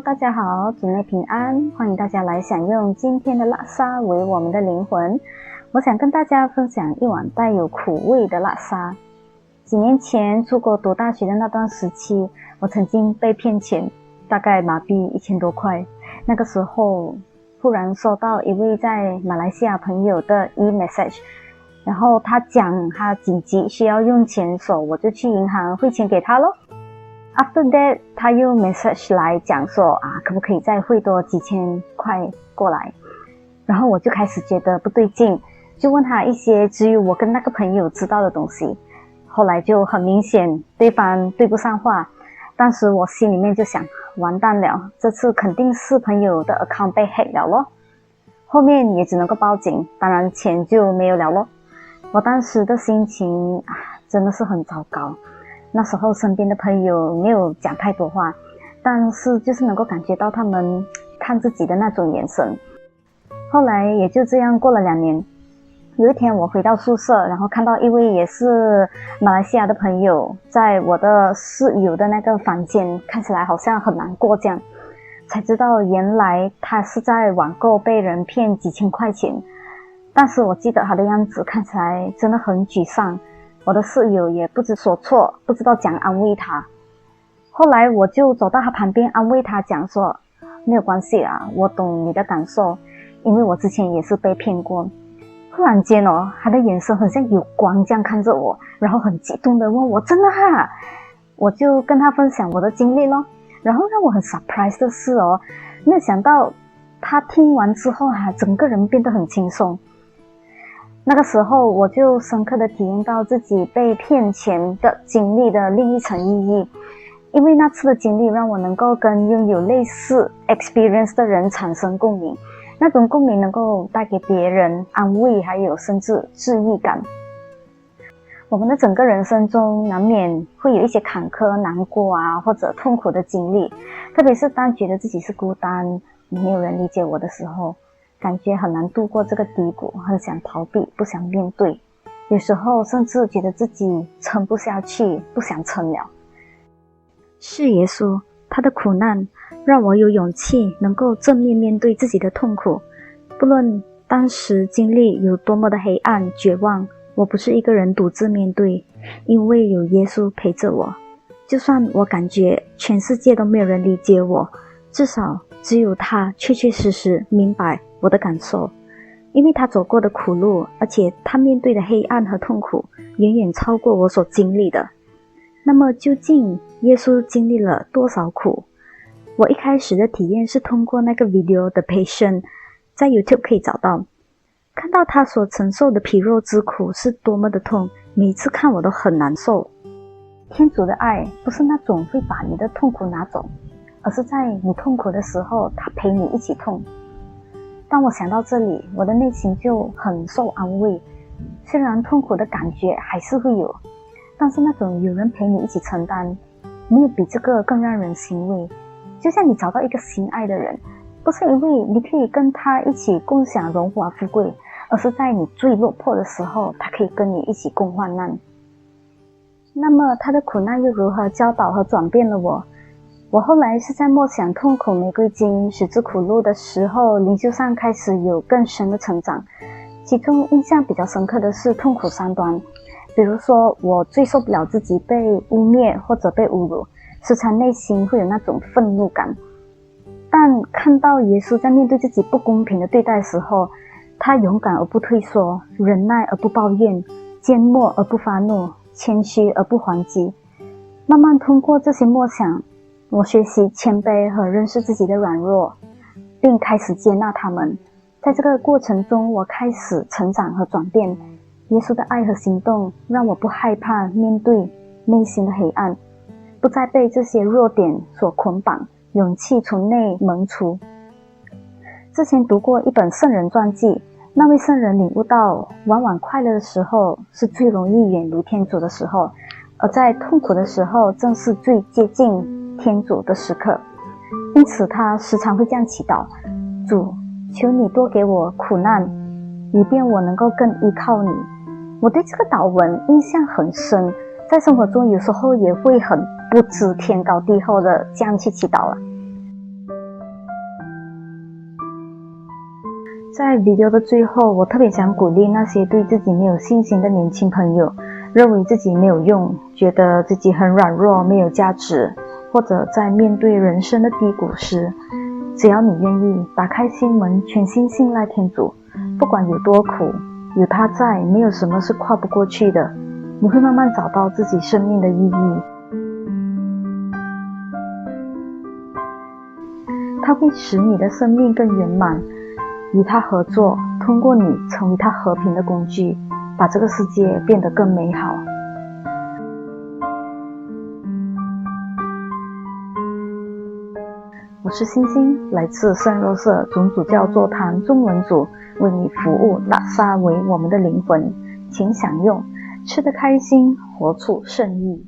大家好，主内平安，欢迎大家来享用今天的拉沙为我们的灵魂。我想跟大家分享一碗带有苦味的拉沙。几年前出国读大学的那段时期，我曾经被骗钱，大概马币1000多块。那个时候突然收到一位在马来西亚朋友的 e-message， 然后他讲他紧急需要用钱，所以我就去银行汇钱给他咯。After that， 他又 message 来讲说可不可以再汇多几千块过来，然后我就开始觉得不对劲，就问他一些只有我跟那个朋友知道的东西。后来就很明显对方对不上话，当时我心里面就想完蛋了，这次肯定是朋友的 account 被 hack 了咯。后面也只能够报警，当然钱就没有了咯。我当时的心情真的是很糟糕。那时候身边的朋友没有讲太多话，但是就是能够感觉到他们看自己的那种眼神。后来也就这样过了2年，有一天我回到宿舍，然后看到一位也是马来西亚的朋友在我的室友的那个房间，看起来好像很难过这样，才知道原来他是在网购被人骗几千块钱。但是我记得他的样子看起来真的很沮丧，我的室友也不知所措，不知道怎样安慰他。后来我就走到他旁边安慰他，讲说没有关系啦，我懂你的感受，因为我之前也是被骗过。突然间他的眼神很像有光这样看着我，然后很激动的问我真的我就跟他分享我的经历咯。然后让我很 surprise 的是没有想到他听完之后整个人变得很轻松。那个时候我就深刻的体验到自己被骗钱的经历的另一层意义，因为那次的经历让我能够跟拥有类似 experience 的人产生共鸣，那种共鸣能够带给别人安慰，还有甚至治愈感。我们的整个人生中难免会有一些坎坷、难过或者痛苦的经历，特别是当觉得自己是孤单，没有人理解我的时候，感觉很难度过这个低谷，很想逃避，不想面对，有时候甚至觉得自己撑不下去，不想撑了。是耶稣，他的苦难让我有勇气能够正面面对自己的痛苦，不论当时经历有多么的黑暗绝望，我不是一个人独自面对，因为有耶稣陪着我。就算我感觉全世界都没有人理解我，至少只有他确确实实明白我的感受，因为他走过的苦路，而且他面对的黑暗和痛苦远远超过我所经历的。那么究竟耶稣经历了多少苦？我一开始的体验是通过那个 video 的 Patient， 在 YouTube 可以找到，看到他所承受的皮肉之苦是多么的痛，每一次看我都很难受。天主的爱不是那种会把你的痛苦拿走，而是在你痛苦的时候他陪你一起痛。当我想到这里，我的内心就很受安慰，虽然痛苦的感觉还是会有，但是那种有人陪你一起承担，没有比这个更让人欣慰。就像你找到一个心爱的人，不是因为你可以跟他一起共享荣华富贵，而是在你最落魄的时候，他可以跟你一起共患难。那么他的苦难又如何教导和转变了我？我后来是在默想痛苦玫瑰经十字苦路的时候，灵修上开始有更深的成长。其中印象比较深刻的是痛苦3端，比如说我最受不了自己被污蔑或者被侮辱，时常内心会有那种愤怒感。但看到耶稣在面对自己不公平的对待的时候，他勇敢而不退缩，忍耐而不抱怨，缄默而不发怒，谦虚而不还击。慢慢通过这些默想，我学习谦卑和认识自己的软弱，并开始接纳他们。在这个过程中，我开始成长和转变。耶稣的爱和行动让我不害怕面对内心的黑暗，不再被这些弱点所捆绑，勇气从内萌出。之前读过一本圣人传记，那位圣人领悟到往往快乐的时候是最容易远离天主的时候，而在痛苦的时候正是最接近天主的时刻。因此他时常会这样祈祷：主，求你多给我苦难，以便我能够更依靠你。我对这个祷文印象很深，在生活中有时候也会很不知天高地厚的这样去祈祷了。在 video 的最后，我特别想鼓励那些对自己没有信心的年轻朋友，认为自己没有用，觉得自己很软弱，没有价值，或者在面对人生的低谷时，只要你愿意打开心门，全心信赖天主，不管有多苦，有他在，没有什么是跨不过去的。你会慢慢找到自己生命的意义，它会使你的生命更圆满。与他合作，通过你成为他和平的工具，把这个世界变得更美好。我是星星，来自圣若瑟总主教座堂中文组，为你服务。拉萨为我们的灵魂，请享用，吃得开心，活出圣意。